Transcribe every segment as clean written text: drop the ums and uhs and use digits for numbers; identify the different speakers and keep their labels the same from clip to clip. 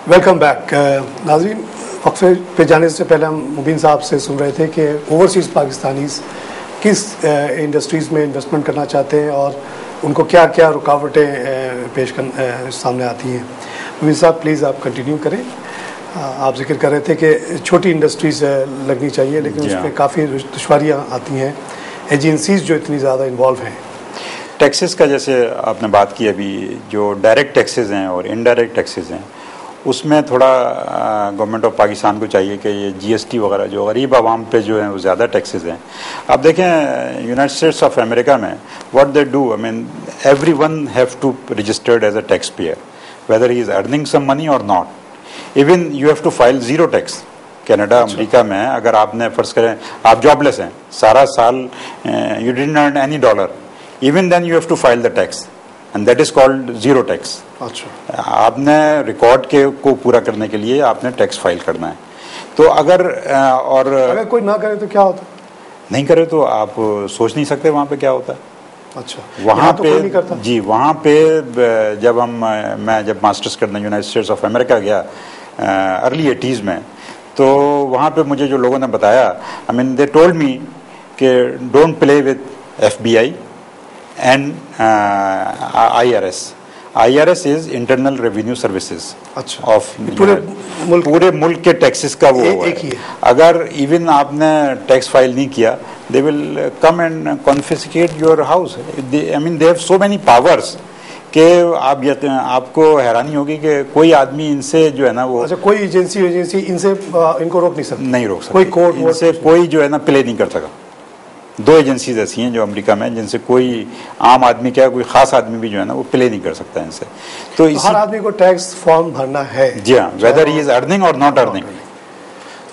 Speaker 1: Welcome back. नाज़रीन, वक्फे पे जाने से पहले हम मुबीन साहब से सुन रहे थे कि ओवरसीज़ पाकिस्तानीज़ किस इंडस्ट्रीज़ में इन्वेस्टमेंट करना चाहते हैं और उनको क्या क्या रुकावटें सामने आती हैं। मुबीन साहब, प्लीज़ आप कंटिन्यू करें। आप जिक्र कर रहे थे कि छोटी इंडस्ट्रीज़ लगनी चाहिए, लेकिन उसमें काफ़ी दुश्वारियाँ आती हैं, एजेंसीज़ जो इतनी ज़्यादा इन्वॉल्व हैं।
Speaker 2: टैक्सेस का जैसे आपने बात की अभी, जो डायरेक्ट टैक्सेस हैं और इनडायरेक्ट टैक्सेस हैं, उसमें थोड़ा गवर्नमेंट ऑफ पाकिस्तान को चाहिए कि ये जीएसटी वगैरह जो गरीब आवाम पे जो है वो ज़्यादा टैक्सेस हैं। आप देखें यूनाइटेड स्टेट्स ऑफ अमेरिका में what they do, I mean every one have to registered as a tax payer whether he is earning some money or not. Even you have to file zero tax. Canada America में अगर आपने फ़र्ज़ करें आप jobless हैं, सारा साल you didn't earn any dollar, even then you have to file the tax and that is called zero tax.
Speaker 1: अच्छा,
Speaker 2: आपने रिकॉर्ड को पूरा करने के लिए आपने टैक्स फाइल करना है। तो अगर
Speaker 1: अगर कोई ना करे तो क्या होता है?
Speaker 2: नहीं करे तो आप सोच नहीं सकते वहाँ पे क्या होता है।
Speaker 1: अच्छा,
Speaker 2: वहाँ
Speaker 1: तो
Speaker 2: पे
Speaker 1: कोई नहीं करता।
Speaker 2: जी, वहाँ पे जब मैं जब मास्टर्स करने यूनाइटेड स्टेट्स ऑफ अमेरिका गया अर्ली 80s में, तो वहाँ पे मुझे जो लोगों ने बताया, I mean they told me कि don't play with FBI and IRS is internal revenue services of पूरे मुल्क के टैक्सेस का वो
Speaker 1: एक ही है।
Speaker 2: अगर इवन आपने टैक्स फाइल नहीं किया, they will come and confiscate your house. I mean they have so many powers कि आपको हैरानी होगी कि कोई आदमी इनसे जो है ना वो,
Speaker 1: अच्छा, कोई एजेंसी इनसे इनको रोक नहीं सकती,
Speaker 2: नहीं रोक सकती,
Speaker 1: कोई कोर्ट
Speaker 2: इनसे कोई जो है ना प्ले नहीं कर सका। दो एजेंसीज ऐसी हैं जो अमेरिका में, जिनसे कोई आम आदमी क्या कोई खास आदमी भी जो है ना वो प्ले नहीं कर सकता इनसे। तो
Speaker 1: हर आदमी को टैक्स फॉर्म भरना है।
Speaker 2: जी हाँ, वेदर ही इज अर्निंग और नॉट अर्निंग।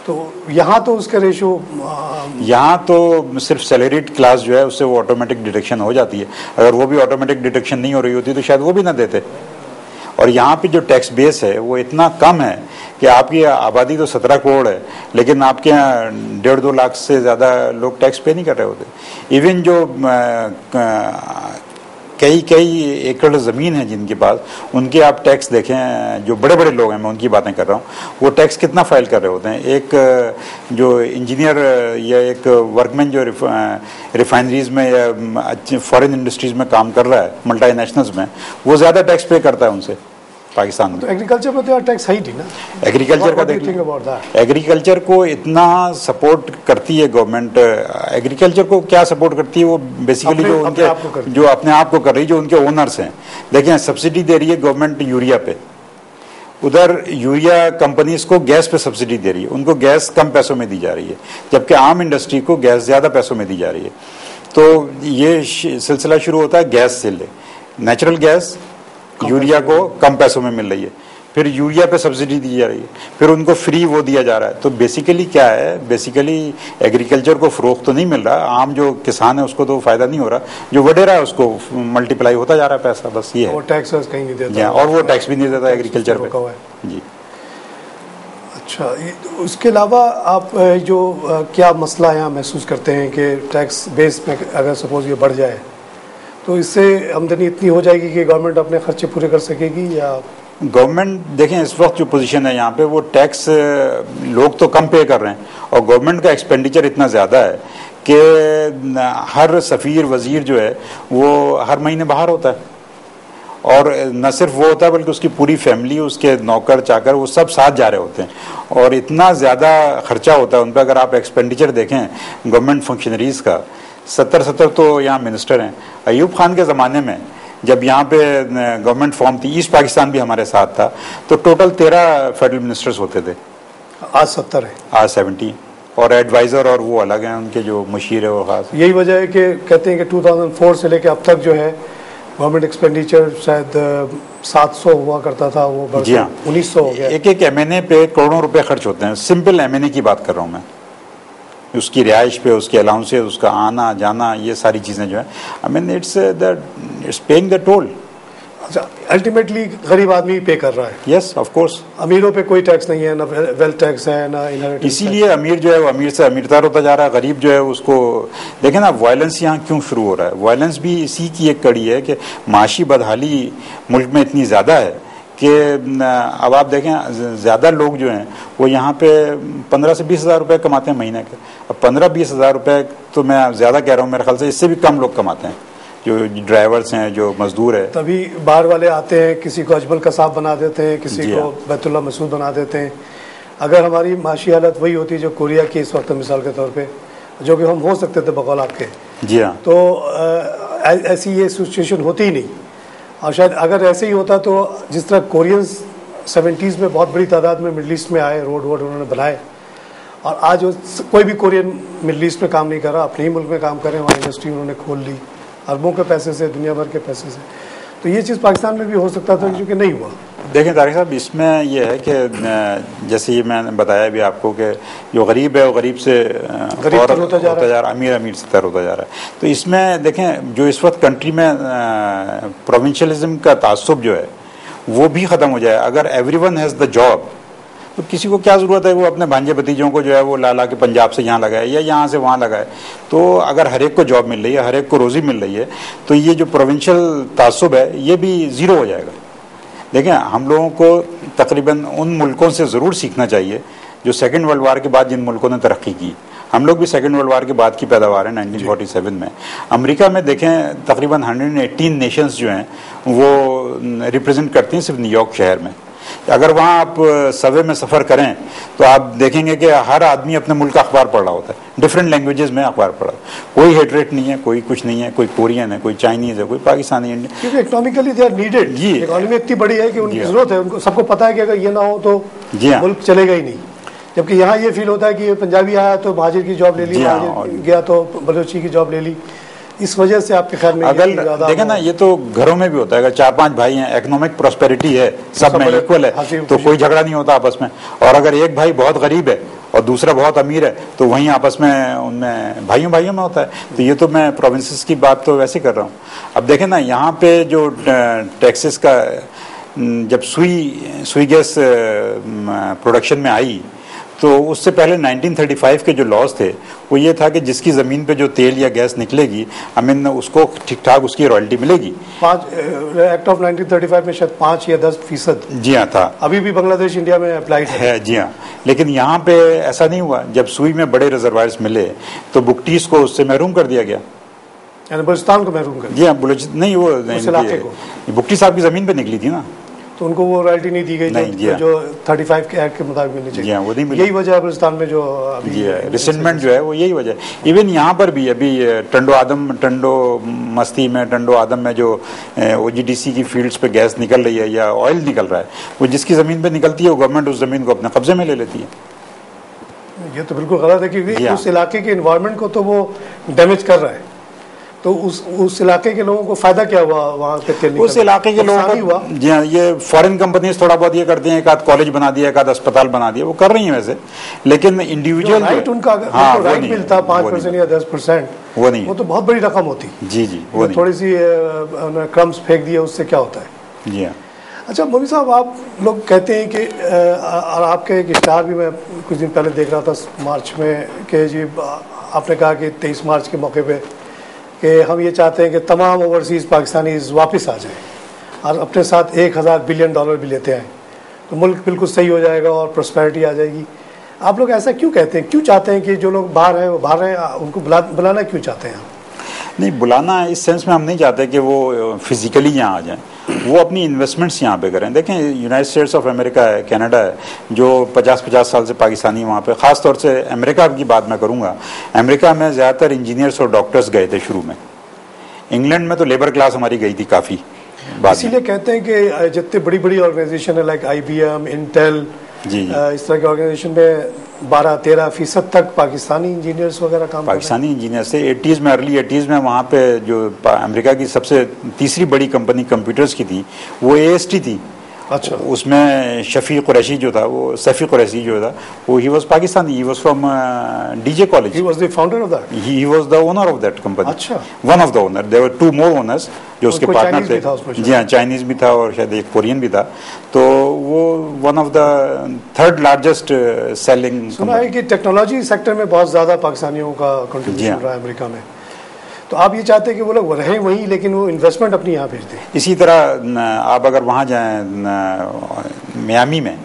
Speaker 1: तो यहाँ तो उसका रेशो,
Speaker 2: यहाँ तो सिर्फ सैलरीड क्लास जो है उससे वो ऑटोमेटिक डिडक्शन हो जाती है। अगर वो भी ऑटोमेटिक डिडक्शन नहीं हो रही होती तो शायद वो भी ना देते। और यहाँ पे जो टैक्स बेस है वो इतना कम है कि आपकी आबादी तो 17 करोड़ है, लेकिन आपके यहाँ 1.5-2 लाख से ज़्यादा लोग टैक्स पे नहीं कर रहे होते। इवन जो कई एकड़ ज़मीन है जिनके पास, उनके आप टैक्स देखें, जो बड़े बड़े लोग हैं, मैं उनकी बातें कर रहा हूँ, वो टैक्स कितना फाइल कर रहे होते हैं। एक जो इंजीनियर या एक वर्कमैन जो रिफाइनरीज में या फॉरेन इंडस्ट्रीज़ में काम कर रहा है मल्टीनेशनल्स में, वो ज़्यादा टैक्स पे करता है उनसे पाकिस्तान में।
Speaker 1: तो एग्रीकल्चर में तो यार टैक्स है ही नहीं ना।
Speaker 2: एग्रीकल्चर का देख, एग्रीकल्चर को इतना सपोर्ट करती है गवर्नमेंट। एग्रीकल्चर को क्या सपोर्ट करती है, वो बेसिकली जो अपने आप को कर रही है, जो उनके ओनर्स हैं। देखिए, सब्सिडी दे रही है गवर्नमेंट यूरिया पे, उधर यूरिया कंपनीज को गैस पे सब्सिडी दे रही है, उनको गैस कम पैसों में दी जा रही है, जबकि आम इंडस्ट्री को गैस ज़्यादा पैसों में दी जा रही है। तो ये सिलसिला शुरू होता है गैस से, नेचुरल गैस यूरिया को कम पैसों में मिल रही है, फिर यूरिया पे सब्सिडी दी जा रही है, फिर उनको फ्री वो दिया जा रहा है। तो बेसिकली क्या है, बेसिकली एग्रीकल्चर को फ़रोग़ तो नहीं मिल रहा, आम जो किसान है उसको तो फ़ायदा नहीं हो रहा, जो वडेरा है उसको मल्टीप्लाई होता जा रहा है पैसा, बस ये है।
Speaker 1: और टैक्स कहीं नहीं देता,
Speaker 2: और वो टैक्स भी नहीं देता एग्रीकल्चर पे। जी,
Speaker 1: अच्छा, उसके अलावा आप जो क्या मसला यहाँ महसूस करते हैं कि टैक्स बेस में अगर सपोज ये बढ़ जाए तो इससे आमदनी इतनी हो जाएगी कि गवर्नमेंट अपने खर्चे पूरे कर सकेगी? या
Speaker 2: गवर्नमेंट, देखें इस वक्त जो पोजीशन है यहाँ पे, वो टैक्स लोग तो कम पे कर रहे हैं और गवर्नमेंट का एक्सपेंडिचर इतना ज़्यादा है कि हर सफ़ीर वज़ीर जो है वो हर महीने बाहर होता है। और न सिर्फ वो होता है बल्कि उसकी पूरी फैमिली, उसके नौकर चाकर, वो सब साथ जा रहे होते हैं और इतना ज़्यादा खर्चा होता है उन पर। अगर आप एक्सपेंडिचर देखें गवर्नमेंट फंक्शनरीज़ का, 70 तो यहाँ मिनिस्टर हैं। अयूब खान के ज़माने में जब यहाँ पे गवर्नमेंट फॉर्म थी, ईस्ट पाकिस्तान भी हमारे साथ था, तो टोटल 13 फेडरल मिनिस्टर्स होते थे।
Speaker 1: आज 70 है,
Speaker 2: आज 70, और एडवाइज़र और वो अलग हैं, उनके जो मुशीर है वो खास।
Speaker 1: यही वजह है कि कहते हैं कि 2004 से लेकर अब तक जो है गवर्नमेंट एक्सपेंडिचर शायद 700 हुआ करता था, वो 1900 हो गया।
Speaker 2: एक MNA पे करोड़ों रुपए खर्च होते हैं। सिंपल MNA की बात कर रहा हूँ मैं, उसकी रिहाइश पे, उसके अलाउंसेस, उसका आना जाना, ये सारी चीज़ें जो है, I mean it's paying the toll.
Speaker 1: अच्छा, अल्टीमेटली गरीब आदमी पे कर रहा है।
Speaker 2: Yes, of course.
Speaker 1: अमीरों पे कोई टैक्स नहीं है, ना वेल्थ टैक्स है, ना इनहेरिटेंस।
Speaker 2: इसीलिए अमीर जो है वो अमीर से अमीरतर होता जा रहा है, गरीब जो है उसको देखें ना। वायलेंस यहाँ क्यों शुरू हो रहा है? वायलेंस भी इसी की एक कड़ी है कि माशी बदहाली मुल्क में इतनी ज़्यादा है कि अब आप देखें ज़्यादा लोग जो हैं वो यहाँ पे 15 से 20 हज़ार रुपये कमाते हैं महीने के। अब 15-20 हज़ार रुपये तो मैं ज़्यादा कह रहा हूँ, मेरे ख्याल से इससे भी कम लोग कमाते हैं जो ड्राइवर्स हैं, जो मजदूर है।
Speaker 1: तभी बाहर वाले आते हैं, किसी को अजमल कसाब बना देते हैं, किसी को बैतुल्ला मसूद बना देते हैं। अगर हमारी माशी हालत वही होती जो कोरिया की इस वक्त मिसाल के तौर पे, जो कि हम हो सकते थे बकौल आपके,
Speaker 2: जी हाँ,
Speaker 1: तो ऐसी ये सिचुएशन होती ही नहीं। और शायद अगर ऐसे ही होता तो जिस तरह कोरियंस 70s में बहुत बड़ी तादाद में मिडल ईस्ट में आए, रोड वोड उन्होंने बनाए, और आज कोई भी कोरियन मिडल ईस्ट में काम नहीं कर रहा, अपने ही मुल्क में काम कर रहे हैं, वहाँ इंडस्ट्री उन्होंने खोल ली अरबों के पैसे से, दुनिया भर के पैसे से। तो ये चीज़ पाकिस्तान में भी हो सकता था, जो कि नहीं हुआ।
Speaker 2: देखें तारिक साहब, इसमें यह है कि जैसे ये मैंने बताया भी आपको कि जो गरीब है वो गरीब से और होता जा रहा है, अमीर अमीर से तर होता जा रहा है। तो इसमें देखें जो इस वक्त कंट्री में प्रोविंशियलिज्म का तासुब जो है वो भी ख़त्म हो जाए। अगर एवरीवन हैज़ द जॉब तो किसी को क्या ज़रूरत है वो अपने भांजे भतीजों को जो है वो ला के पंजाब से यहाँ लगाए या यहाँ से वहाँ लगाए। तो अगर हर एक को जॉब मिल रही है, हर एक को रोज़ी मिल रही है, तो ये जो प्रोविंशियल तासुब है ये भी ज़ीरो हो जाएगा। देखें, हम लोगों को तकरीबन उन मुल्कों से ज़रूर सीखना चाहिए जो सेकेंड वर्ल्ड वार के बाद जिन मुल्कों ने तरक्की की। हम लोग भी सेकेंड वर्ल्ड वार के बाद की पैदावार है 1947 में। अमेरिका में देखें तकरीबन 118 नेशंस जो हैं वो रिप्रेजेंट करती हैं सिर्फ न्यूयॉर्क शहर में। अगर वहाँ आप सबवे में सफ़र करें तो आप देखेंगे कि हर आदमी अपने मुल्क का अखबार पढ़ रहा होता है, डिफरेंट लैंग्वेजेस में अखबार पढ़ा। कोई हेटरेट नहीं है, कोई कुछ नहीं है, कोई कोरियन है, कोई चाइनीज़ है, कोई पाकिस्तानी, इंडियन,
Speaker 1: क्योंकि इकोनॉमिकली दे आर नीडेड। जी, इकोनॉमी इतनी बड़ी है कि उनकी ज़रूरत है, उनको सबको पता है कि अगर ये ना हो तो मुल्क चलेगा ही नहीं। जबकि यहाँ ये फील होता है कि ये पंजाबी आया तो महाजिर की जॉब ले ली, गया तो बलोची की जॉब ले ली। इस वजह से आपके ख्याल में
Speaker 2: अगर देखें ना, ये तो घरों में भी होता है। अगर 4-5 भाई हैं, इकोनॉमिक प्रॉस्पेरिटी है, सब में इक्वल है, तो कोई झगड़ा नहीं होता आपस में। और अगर एक भाई बहुत गरीब है और दूसरा बहुत अमीर है तो वहीं आपस में उनमें भाइयों में होता है। तो ये तो मैं प्रोविंसेस की बात तो वैसे कर रहा हूँ। अब देखें ना, यहाँ पे जो टैक्सेस का जब सुई गैस प्रोडक्शन में आई तो उससे पहले 1935 के जो लॉज थे वो ये था कि जिसकी ज़मीन पे जो तेल या गैस निकलेगी, उसको ठीक ठाक उसकी रॉयल्टी मिलेगी।
Speaker 1: एक्ट ऑफ 1935 में शायद 5 या 10%, जी हाँ, था। अभी भी बांग्लादेश इंडिया में अप्लाइड है, जी हाँ। लेकिन यहाँ पे ऐसा नहीं हुआ। जब सुई में बड़े रिजर्वायर्स मिले तो बुकटीज को उससे महरूम कर दिया गया, बलूचिस्तान को महरूम कर दिया। जी हाँ, नहीं वो बुकटी साहब की ज़मीन पर निकली थी ना, तो उनको वो रॉयल्टी नहीं दी गई जो 35 के एक्ट के मुताबिक मिलनी चाहिए। वो नहीं मिली। यही वजह है बलूचिस्तान में जो अभी
Speaker 2: रिसेंटमेंट जो है वो यही वजह है। इवन यहाँ पर भी अभी टंडो मस्ती में, टंडो आदम में जो OGDC की फील्ड्स पे गैस निकल रही है या ऑयल निकल रहा है, वो जिसकी ज़मीन पे निकलती है वो गवर्नमेंट उस ज़मीन को अपने कब्जे में ले लेती है।
Speaker 1: ये तो बिल्कुल गलत है, क्योंकि उस इलाके के इन्वायरमेंट को तो वो डैमेज कर रहा है। तो उस इलाके के लोगों को फायदा क्या हुआ वहाँ पे तेल?
Speaker 2: उस इलाके के लोगों को, जी हाँ, ये फॉरेन कंपनीज थोड़ा बहुत ये करती हैं, एक आध कॉलेज बना दिया, एक आध अस्पताल बना दिया, वो कर रही हैं वैसे। लेकिन इंडिविजुअल
Speaker 1: राइट उनका राइट मिलता 5% या 10%, वो नहीं, वो तो बहुत बड़ी रकम होती।
Speaker 2: जी जी, वो
Speaker 1: थोड़ी सी क्रम्स फेंक दिया, उससे क्या होता है? जी हाँ। अच्छा मोदी साहब, आप लोग कहते हैं कि और आपके एक इश्तार भी मैं कुछ दिन पहले देख रहा था मार्च में कि जी आपने कहा कि 23 मार्च के मौके पे कि हम ये चाहते हैं कि तमाम ओवरसीज़ पाकिस्तानीज़ वापस आ जाएं और अपने साथ $1000 बिलियन भी लेते आएँ, तो मुल्क बिल्कुल सही हो जाएगा और प्रॉस्पेरिटी आ जाएगी। आप लोग ऐसा क्यों कहते हैं? क्यों चाहते हैं कि जो लोग बाहर हैं वो बाहर हैं, उनको बुलाना क्यों चाहते हैं?
Speaker 2: नहीं, बुलाना इस सेंस में हम नहीं चाहते कि वो फिजिकली यहाँ आ जाएं, वो अपनी इन्वेस्टमेंट्स यहाँ पे करें। देखें, यूनाइटेड स्टेट्स ऑफ अमेरिका है, कनाडा है, जो 50-50 साल से पाकिस्तानी वहाँ पे, ख़ास तौर से अमेरिका की बात मैं करूँगा। अमेरिका में ज़्यादातर इंजीनियर्स और डॉक्टर्स गए थे शुरू में। इंग्लैंड में तो लेबर क्लास हमारी गई थी काफ़ी।
Speaker 1: इसीलिए कहते हैं कि जितने बड़ी ऑर्गेनाइजेशन है लाइक IBM, इंटेल, जी इस तरह के ऑर्गेनाइजेशन में 12-13% तक पाकिस्तानी इंजीनियर्स वगैरह काम
Speaker 2: पाकिस्तानी इंजीनियर्स थे। 80s में, अर्ली 80s में वहाँ पे जो अमेरिका की सबसे तीसरी बड़ी कंपनी कंप्यूटर्स की थी वो AST थी। अच्छा, उसमें सफ़ी कुरैशी जो था, वो सफ़ी कुरैशी जो था, वो he was Pakistani, he was from DJ college.
Speaker 1: He was the founder of that,
Speaker 2: he was the owner of that company.
Speaker 1: अच्छा,
Speaker 2: one of the owner, there were 2 more owners जो उसके पार्टनर थे। जी हाँ, चाइनीज भी था और शायद एक कोरियन भी था। तो वो one of the 3rd largest selling.
Speaker 1: सुना है कि टेक्नोलॉजी सेक्टर में बहुत ज़्यादा पाकिस्तानियों का कंट्रीब्यूशन रहा है अमेरिका में। तो आप ये चाहते हैं कि वो लोग रहें वहीं लेकिन वो इन्वेस्टमेंट अपनी यहाँ भेज दें।
Speaker 2: इसी तरह आप अगर वहाँ जाएं मियामी में,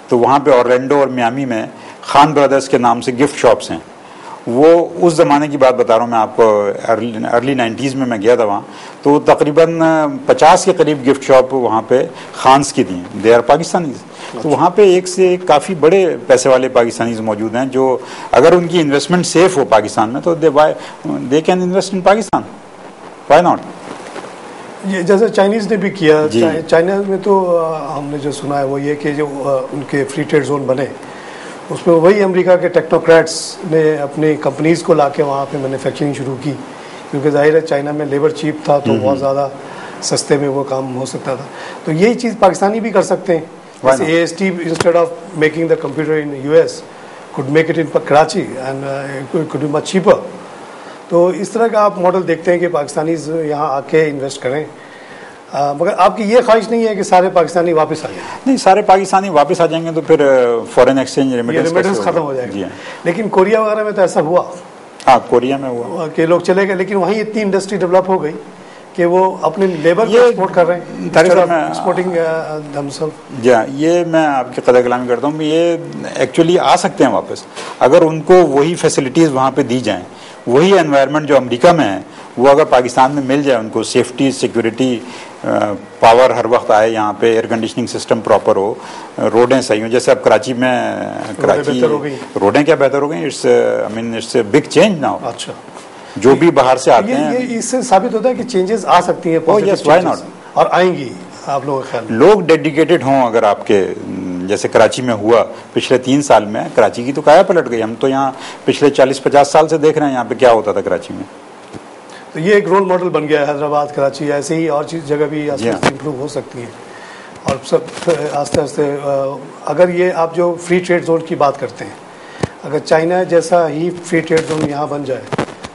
Speaker 2: तो वहाँ पे ऑरलैंडो और मियामी में खान ब्रदर्स के नाम से गिफ्ट शॉप्स हैं। वो उस ज़माने की बात बता रहा हूँ मैं आपको, अर्ली 90s में मैं गया था वहाँ, तो तकरीबन 50 के करीब गिफ्ट शॉप वहाँ पे खान्स की थी, दे आर पाकिस्तानीज़। तो वहाँ पे एक से एक काफ़ी बड़े पैसे वाले पाकिस्तानीज़ मौजूद हैं जो अगर उनकी इन्वेस्टमेंट सेफ हो पाकिस्तान में तो they can invest in Pakistan, why not.
Speaker 1: ये जैसे चाइनीज़ ने भी किया, चाइना में तो हमने जो सुना है वो ये कि जो उनके फ्री ट्रेड जोन बने उसमें वही अमेरिका के टेक्नोक्रेट्स ने अपनी कंपनीज़ को लाके वहाँ पे मैन्युफैक्चरिंग शुरू की, क्योंकि जाहिर है चाइना में लेबर चीप था तो बहुत ज़्यादा सस्ते में वो काम हो सकता था। तो यही चीज़ पाकिस्तानी भी कर सकते हैं, जैसे AST instead of making the computer in US could make it in Karachi and could be much cheaper. तो इस तरह का आप मॉडल देखते हैं कि पाकिस्तानी यहाँ आके इन्वेस्ट करें, मगर आपकी ये ख्वाहिश नहीं है कि सारे पाकिस्तानी वापस आ जाएं?
Speaker 2: नहीं, सारे पाकिस्तानी वापस आ जाएंगे तो फिर फॉरेन एक्सचेंज रेमिटेंस
Speaker 1: खत्म हो जाएगा। लेकिन कोरिया वगैरह में तो ऐसा हुआ।
Speaker 2: हाँ, कोरिया में हुआ कि
Speaker 1: लोग चले गए, लेकिन वहीं इतनी इंडस्ट्री डेवलप हो गई कि वो अपने लेबर को एक्सपोर्ट कर रहे हैं, एक्सपोर्टिंग themselves।
Speaker 2: ये मैं आपकी कदर कलामी करता हूँ, ये एक्चुअली आ सकते हैं वापस अगर उनको वही फैसिलिटीज़ वहाँ पे दी जाएं, वही एनवायरनमेंट जो अमेरिका में है वो अगर पाकिस्तान में मिल जाए उनको, सेफ्टी, सिक्योरिटी, पावर हर वक्त आए यहाँ पे, एयर कंडीशनिंग सिस्टम प्रॉपर हो, रोडें सही हो। जैसे अब कराची में रोडें क्या बेहतर हो गई, इट्स बिग चेंज नाउ।
Speaker 1: अच्छा,
Speaker 2: जो भी बाहर से आते हैं,
Speaker 1: ये इससे साबित होता है कि चेंजेस आ सकती हैं,
Speaker 2: व्हाई नॉट,
Speaker 1: और आएंगी। आप लोगों का ख्याल,
Speaker 2: लोग डेडिकेटेड हों अगर आपके, जैसे कराची में हुआ पिछले 3 साल में, कराची की तो काया पलट गई। हम तो यहाँ पिछले 40-50 साल से देख रहे हैं यहाँ पे क्या होता था कराची में।
Speaker 1: तो ये एक रोल मॉडल बन गया है हैदराबाद, कराची, ऐसे ही और चीज़ जगह भी आस्ते आस्ते इम्प्रूव हो सकती है। और सब आस्ते आस्ते अगर ये आप जो फ्री ट्रेड जोन की बात करते हैं, अगर चाइना जैसा ही फ्री ट्रेड जोन यहाँ बन जाए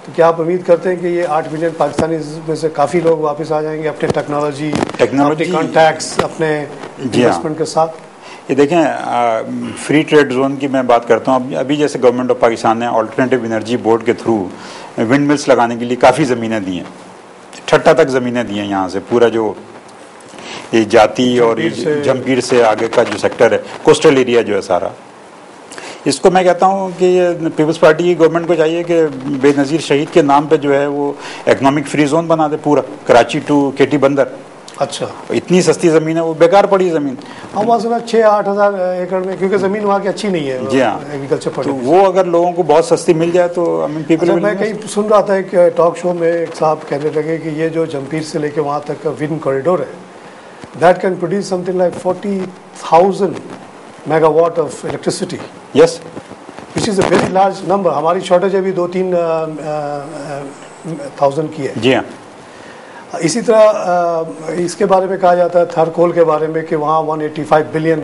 Speaker 1: तो क्या आप उम्मीद करते हैं कि ये 8 मिलियन पाकिस्तानी में से काफ़ी लोग वापस आ जाएंगे अपने टेक्नोलॉजी कॉन्टैक्ट्स, अपने इन्वेस्टमेंट के साथ?
Speaker 2: ये देखें, फ्री ट्रेड जोन की मैं बात करता हूँ, अभी जैसे गवर्नमेंट ऑफ पाकिस्तान ने अल्टरनेटिव एनर्जी बोर्ड के थ्रू विंड मिल्स लगाने के लिए काफ़ी ज़मीनें दी हैं, ठट्टा तक ज़मीनें दी हैं यहाँ से, पूरा जो ये जाती और जमपीर से आगे का जो सेक्टर है, कोस्टल एरिया जो है सारा, इसको मैं कहता हूँ कि ये पीपल्स पार्टी की गवर्नमेंट को चाहिए कि बेनज़ीर शहीद के नाम पे जो है वो इकोनॉमिक फ्री जोन बना दे पूरा, कराची टू केटी बंदर।
Speaker 1: अच्छा,
Speaker 2: इतनी सस्ती ज़मीन है, वो बेकार पड़ी ज़मीन।
Speaker 1: हाँ, वहाँ से 6-8 हज़ार एकड़ में, क्योंकि ज़मीन वहाँ की अच्छी नहीं है।
Speaker 2: जी हाँ,
Speaker 1: एग्रीकल्चर पर,
Speaker 2: तो वो अगर लोगों को बहुत सस्ती मिल जाए तो पीपल।
Speaker 1: मैं कहीं सुन रहा था एक टॉक शो में एक साहब कहने लगे कि ये जो जमपीर से लेके वहाँ तक का विंड कॉरिडोर है, that can produce something like 40,000 megawatt of electricity.
Speaker 2: Yes,
Speaker 1: which is a very large number. हमारी शॉर्टेज अभी 2-3 थाउजेंड की है।
Speaker 2: जी हाँ।
Speaker 1: इसी तरह इसके बारे में कहा जाता है, थर कोल के बारे में, कि वहाँ 185 बिलियन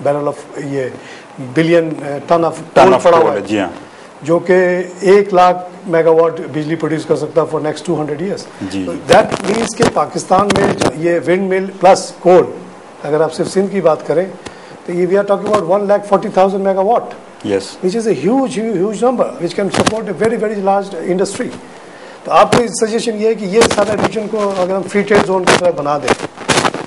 Speaker 1: बैरल ऑफ ये बिलियन टन ऑफ कोल पड़ा हुआ है।
Speaker 2: जी हाँ,
Speaker 1: जो कि 1 लाख मेगावाट बिजली प्रोड्यूस कर सकता है for next 200 years. That means कि पाकिस्तान में ये विंड मिल प्लस कोल, अगर आप सिर्फ सिंध की बात करें तो ये we are talking about 1,40,000 megawatt, which is a huge number which can support a very large industry. तो आपकी सजेशन ये है कि ये सारा रीजन को अगर हम फ्री ट्रेड जोन की तरह बना दें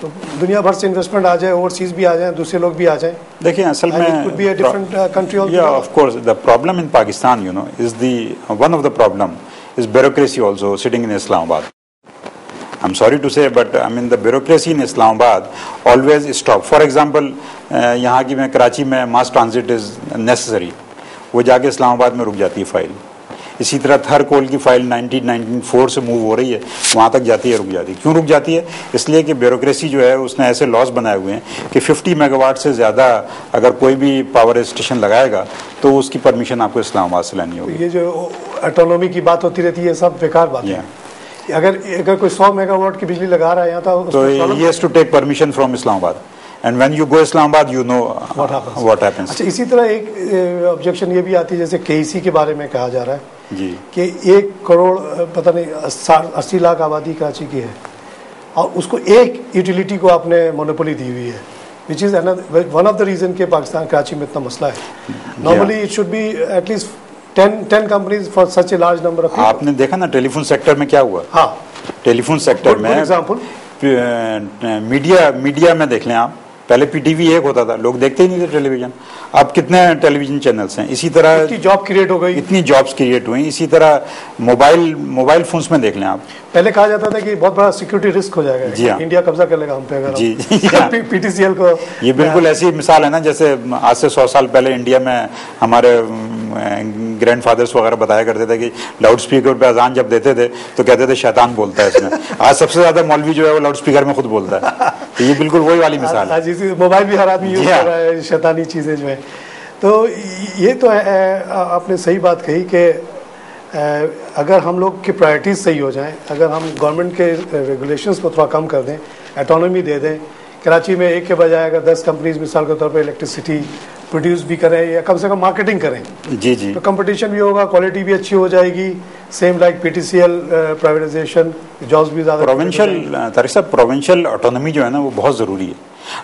Speaker 1: तो दुनिया भर से इन्वेस्टमेंट आ जाए, ओवरसीज भी आ जाए, दूसरे लोग भी आ जाए।
Speaker 2: देखिए, असल में of course the problem in Pakistan, you know, is the one of the problem is bureaucracy also sitting in Islamabad. I am sorry to say, but I mean the bureaucracy in Islamabad always stop. For example, यहाँ की मैं कराची में मास transit is necessary, वो जाके इस्लामाबाद में रुक जाती है फाइल। इसी तरह थर कोल की फाइल 1994 से मूव हो रही है, वहाँ तक जाती है, रुक जाती है। क्यों रुक जाती है? इसलिए कि ब्यूरोक्रेसी जो है उसने ऐसे लॉस बनाए हुए हैं कि 50 मेगावाट से ज़्यादा अगर कोई भी पावर स्टेशन लगाएगा तो उसकी परमिशन आपको इस्लामाबाद से लेनी होगी।
Speaker 1: ये जो ऑटोनॉमी की बात होती रहती है, सब बेकार बात है। अगर कोई 100 मेगावाट की बिजली लगा रहा है यहाँ तो
Speaker 2: he has to take permission from Islamabad, and when you go Islamabad you know what happens.
Speaker 1: अच्छा, इसी तरह एक ऑब्जेक्शन ये भी आती है, जैसे केईसी के बारे में कहा जा रहा है
Speaker 2: जी
Speaker 1: कि 1 करोड़ पता नहीं 80 लाख आबादी कराची की है और उसको एक यूटिलिटी को आपने मोनोपोली दी हुई है, which is one of the reason के पाकिस्तान कराची में इतना मसला है। Normally it should be at least 10 companies for such a large number of.
Speaker 2: आपने देखा ना टेलीफोन सेक्टर में क्या हुआ?
Speaker 1: हाँ,
Speaker 2: टेलीफोन सेक्टर में
Speaker 1: एग्जांपल
Speaker 2: मीडिया में देख लें आप, पहले पीटीवी एक होता था, लोग देखते ही नहीं थे टेलीविजन, अब कितने टेलीविजन चैनल्स हैं। इसी तरह
Speaker 1: इतनी जॉब क्रिएट हो गई,
Speaker 2: इतनी जॉब्स क्रिएट हुई। इसी तरह मोबाइल फोन्स में देख लें आप,
Speaker 1: पहले कहा जाता था कि बहुत बड़ा सिक्योरिटी रिस्क हो जाएगा,
Speaker 2: जी हाँ,
Speaker 1: इंडिया कब्जा कर लेगा हम पे अगर
Speaker 2: जी
Speaker 1: पीटीसीएल को।
Speaker 2: ये बिल्कुल ऐसी मिसाल है ना, जैसे आज से 100 साल पहले इंडिया में हमारे ग्रैंडफादर्स वगैरह बताया करते थे कि लाउड स्पीकर पे अजान जब देते थे तो कहते थे शैतान बोलता है इसमें। आज सबसे ज्यादा मौलवी जो है वो लाउड स्पीकर में खुद बोलता है। तो ये बिल्कुल वही वाली मिसाल है।
Speaker 1: मोबाइल भी हर आदमी यूज कर रहा है, शैतानी चीजें जो है। तो ये तो है, आपने सही बात कही कि अगर हम लोग की प्रायोरिटीज सही हो जाएं, अगर हम गवर्नमेंट के रेगुलेशंस को थोड़ा कम कर दें, ऑटोनॉमी दे दें, कराची में एक के बजाय अगर 10 कंपनीज मिसाल के तौर पर इलेक्ट्रिसिटी प्रोड्यूस भी करें या कम से कम मार्केटिंग करें,
Speaker 2: जी जी,
Speaker 1: तो कंपटीशन भी होगा, क्वालिटी भी अच्छी हो जाएगी। Same like PTCL privatisation, jobs भी ज़्यादा।
Speaker 2: प्रोविंशियल ऑटोनॉमी जो है ना वो बहुत ज़रूरी है।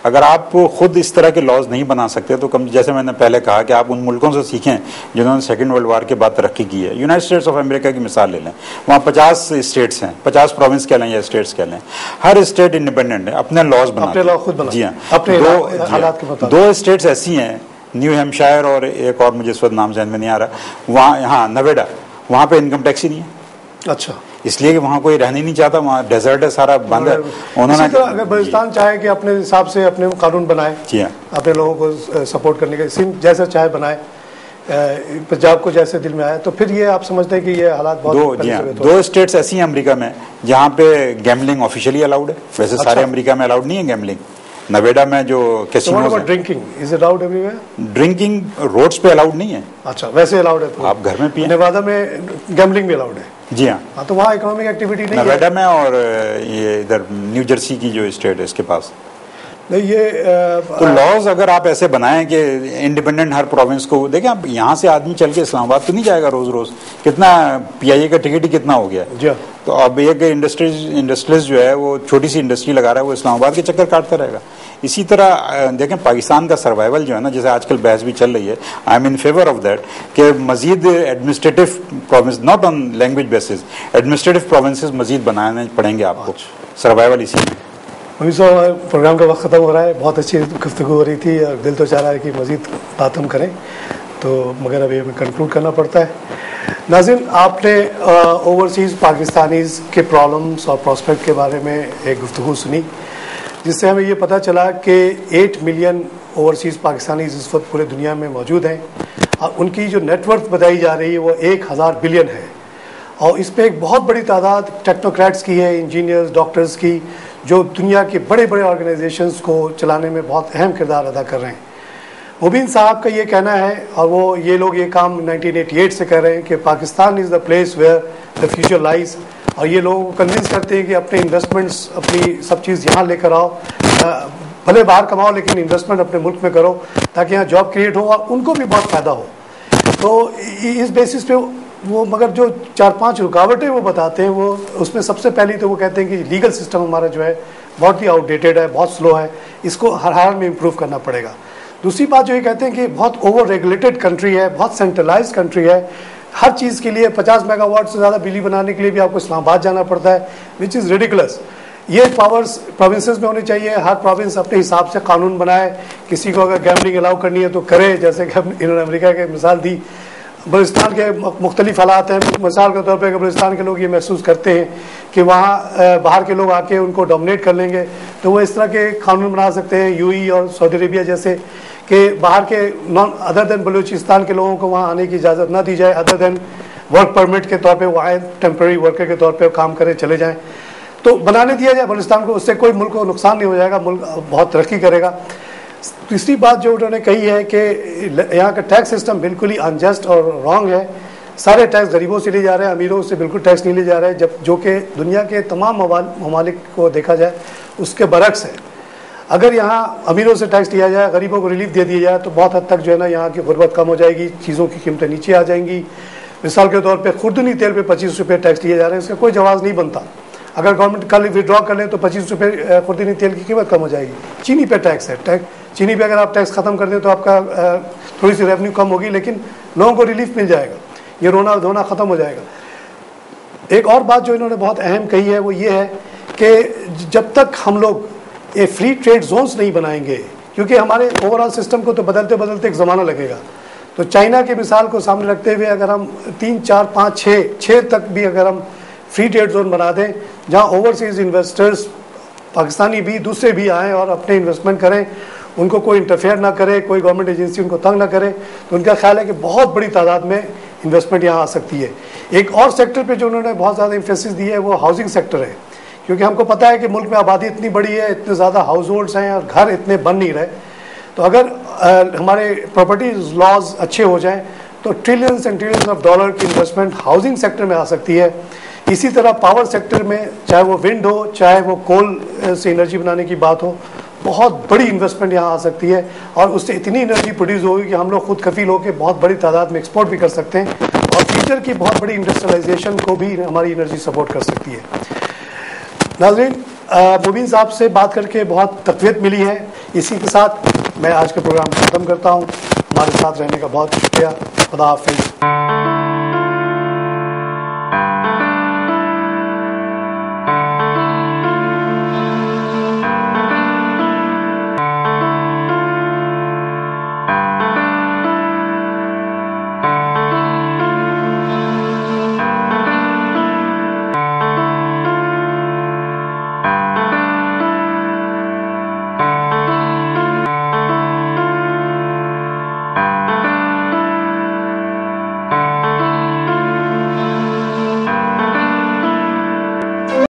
Speaker 2: अगर आप खुद इस तरह के लॉज नहीं बना सकते तो कम, जैसे मैंने पहले कहा कि आप उन मुल्कों से सीखें जिन्होंने सेकेंड वर्ल्ड वॉर के बाद तरक्की की है। यूनाइटेड स्टेट्स ऑफ अमेरिका की मिसाल ले लें, वहाँ 50 स्टेट्स हैं, 50 प्रोविंस कह लें या स्टेट्स कह लें, हर स्टेट इंडिपेंडेंट है, अपने लॉज बनाते। जी हाँ, दो स्टेट्स ऐसी हैं, न्यू हैम्पशायर और एक और मुझे इस वक्त नाम ज़हन में नहीं आ रहा, वहाँ, यहाँ नवेडा, वहाँ पे इनकम टैक्स ही नहीं है।
Speaker 1: अच्छा,
Speaker 2: इसलिए कि वहाँ कोई रहना ही नहीं चाहता, वहाँ डेजर्ट है, सारा बंद है। उन्होंने
Speaker 1: अगर बलूचिस्तान चाहे कि अपने हिसाब से अपने कानून बनाए,
Speaker 2: जी हाँ,
Speaker 1: अपने लोगों को सपोर्ट करने के, सिंध जैसा चाहे बनाए, पंजाब को जैसे दिल में आए, तो फिर ये आप समझते हैं कि ये हालात बहुत
Speaker 2: दो स्टेट्स ऐसी हैं अमेरिका में जहाँ पे गैम्बलिंग ऑफिशियली अलाउड है। वैसे सारे अमेरिका में अलाउड नहीं है गैम्बलिंग। नवेडा में जो कैसीनोज हैं,
Speaker 1: drinking is allowed everywhere?
Speaker 2: Drinking roads पे अलाउड नहीं है।
Speaker 1: अच्छा, वैसे अलाउड है तो
Speaker 2: आप घर में पिए।
Speaker 1: नेवादा में गैम्बलिंग भी अलाउड है?
Speaker 2: जी हाँ,
Speaker 1: तो वहाँ इकोनॉमिक एक्टिविटी नहीं है
Speaker 2: नवेडा में, और ये इधर न्यू जर्सी की जो स्टेट है इसके पास
Speaker 1: नहीं। ये
Speaker 2: तो लॉज अगर आप ऐसे बनाएं कि इंडिपेंडेंट हर प्रोविंस को देखें। आप यहाँ से आदमी चल के इस्लामाबाद तो नहीं जाएगा रोज रोज, कितना पीआईए का टिकट ही कितना हो गया।
Speaker 1: जी,
Speaker 2: तो अब एक इंडस्ट्रीज जो है वो छोटी सी इंडस्ट्री लगा रहा है, वो इस्लामाबाद के चक्कर काटता रहेगा। इसी तरह देखें पाकिस्तान का सर्वाइवल जो है ना, जैसे आजकल बहस भी चल रही है, I am in favour of that कि मजीद administrative province, not on language basis, administrative provinces मजीद बनाने पड़ेंगे आपको, सर्वाइवल इसी में।
Speaker 1: अभी प्रोग्राम का वक्त ख़त्म हो रहा है, बहुत अच्छी गुफ्तगू हो रही थी और दिल तो चाह रहा है कि मज़ीद बात हम करें, तो मगर अभी हमें कंक्लूड करना पड़ता है। नाज़रीन, आपने ओवरसीज़ पाकिस्तानीज़ के प्रॉब्लम्स और प्रॉस्पेक्ट के बारे में एक गुफ्तगू सुनी, जिससे हमें ये पता चला कि 8 मिलियन ओवरसीज़ पाकिस्तानीज़ इस वक्त पूरे दुनिया में मौजूद हैं और उनकी जो नेटवर्थ बताई जा रही है वो 1000 बिलियन है। और इस पर एक बहुत बड़ी तादाद टेक्नोक्रेट्स की है, इंजीनियर्स, डॉक्टर्स की, जो दुनिया के बड़े बड़े ऑर्गेनाइजेशंस को चलाने में बहुत अहम किरदार अदा कर रहे हैं। मुबीन साहब का ये कहना है, और वो ये लोग ये काम 1988 से कर रहे हैं कि Pakistan is the place where the future lies, और ये लोगों को कन्विंस करते हैं कि अपने इन्वेस्टमेंट्स, अपनी सब चीज़ यहाँ लेकर आओ, भले बाहर कमाओ लेकिन इन्वेस्टमेंट अपने मुल्क में करो ताकि यहाँ जॉब क्रिएट हो और उनको भी बहुत फ़ायदा हो। तो इस बेसिस पे वो, मगर जो 4-5 रुकावटें वो बताते हैं, वो उसमें सबसे पहली तो वो कहते हैं कि लीगल सिस्टम हमारा जो है बहुत ही आउटडेटेड है, बहुत स्लो है, इसको हर हाल में इम्प्रूव करना पड़ेगा। दूसरी बात जो ये कहते हैं कि बहुत ओवर रेगुलेटेड कंट्री है, बहुत सेंट्रलाइज कंट्री है, हर चीज़ के लिए 50 मेगावाट से ज़्यादा बिजली बनाने के लिए भी आपको इस्लामाबाद जाना पड़ता है, विच इज़ रेडिकुलस। ये पावर्स प्रोविंसेस में होनी चाहिए, हर प्रोविंस अपने हिसाब से कानून बनाए, किसी को अगर गैम्बलिंग अलाउ करनी है तो करे, जैसे कि इन्होंने अमेरिका की मिसाल दी। बलूचिस्तान के मुख्तलिफ हालात हैं, मिसाल के तौर पर बलूचिस्तान के लोग ये महसूस करते हैं कि वहाँ बाहर के लोग आके उनको डोमिनेट कर लेंगे, तो वो इस तरह के कानून बना सकते हैं, यूएई और सऊदी अरेबिया जैसे, कि बाहर के नॉन अदर देन बलूचिस्तान के लोगों को वहाँ आने की इजाज़त ना दी जाए, अदर देन वर्क परमिट के तौर पे वो आए, टेम्प्रेरी वर्कर के तौर पे काम करें, चले जाएं, तो बनाने दिया जाए बलूचिस्तान को। उससे कोई मुल्क को नुकसान नहीं हो जाएगा, मुल्क बहुत तरक्की करेगा। तीसरी बात जो उन्होंने कही है कि यहाँ का टैक्स सिस्टम बिल्कुल ही अनजस्ट और रॉन्ग है, सारे टैक्स गरीबों से लिए जा रहे हैं, अमीरों से बिल्कुल टैक्स नहीं लिए जा रहे हैं, जब जो कि दुनिया के तमाम ममालिक को देखा जाए उसके बरक्स है। अगर यहाँ अमीरों से टैक्स लिया जाए, गरीबों को रिलीफ दे दिया जाए, तो बहुत हद तक जो है ना यहाँ की गुर्बत कम हो जाएगी, चीज़ों की कीमतें नीचे आ जाएंगी। मिसाल के तौर पर खुर्दनी तेल पे 25 रुपये टैक्स लिए जा रहे हैं, इसका कोई जवाब नहीं बनता। अगर गवर्नमेंट कल विड्रॉ कर ले तो 25 रुपये खुर्दनी तेल की कीमत कम हो जाएगी। चीनी पे टैक्स है, चीनी पे अगर आप टैक्स ख़त्म कर दें तो आपका थोड़ी सी रेवेन्यू कम होगी, लेकिन लोगों को रिलीफ मिल जाएगा। ये रोना धोना ख़त्म हो जाएगा। एक और बात जो इन्होंने बहुत अहम कही है वो ये है कि जब तक हम लोग ये फ्री ट्रेड जोन्स नहीं बनाएंगे, क्योंकि हमारे ओवरऑल सिस्टम को तो बदलते बदलते एक ज़माना लगेगा, तो चाइना की मिसाल को सामने रखते हुए अगर हम 3, 4, 5, 6 तक भी अगर हम फ्री ट्रेड जोन बना दें जहां ओवरसीज इन्वेस्टर्स पाकिस्तानी भी दूसरे भी आएँ और अपने इन्वेस्टमेंट करें, उनको कोई इंटरफेयर ना करे, कोई गवर्नमेंट एजेंसी उनको तंग ना करे, तो उनका ख्याल है कि बहुत बड़ी तादाद में इन्वेस्टमेंट यहाँ आ सकती है। एक और सेक्टर पे जो उन्होंने बहुत ज़्यादा इंफेसिस दी है वो हाउसिंग सेक्टर है, क्योंकि हमको पता है कि मुल्क में आबादी इतनी बड़ी है, इतने ज़्यादा हाउस होल्ड्स हैं और घर इतने बन नहीं रहे, तो अगर हमारे प्रॉपर्टी लॉज अच्छे हो जाएं तो trillions and trillions of dollar की इन्वेस्टमेंट हाउसिंग सेक्टर में आ सकती है। इसी तरह पावर सेक्टर में, चाहे वो विंड हो, चाहे वो कोल से एनर्जी बनाने की बात हो, बहुत बड़ी इन्वेस्टमेंट यहाँ आ सकती है और उससे इतनी एनर्जी प्रोड्यूस होगी कि हम लोग खुद कफील होकर बहुत बड़ी तादाद में एक्सपोर्ट भी कर सकते हैं और फ्यूचर की बहुत बड़ी इंडस्ट्रियलाइजेशन को भी हमारी एनर्जी सपोर्ट कर सकती है। नाज़रीन, मुबीन साहब से बात करके बहुत तक़वियत मिली है। इसी के साथ मैं आज के प्रोग्राम को ख़त्म करता हूँ। हमारे साथ रहने का बहुत शुक्रिया। खुदा हाफिज़।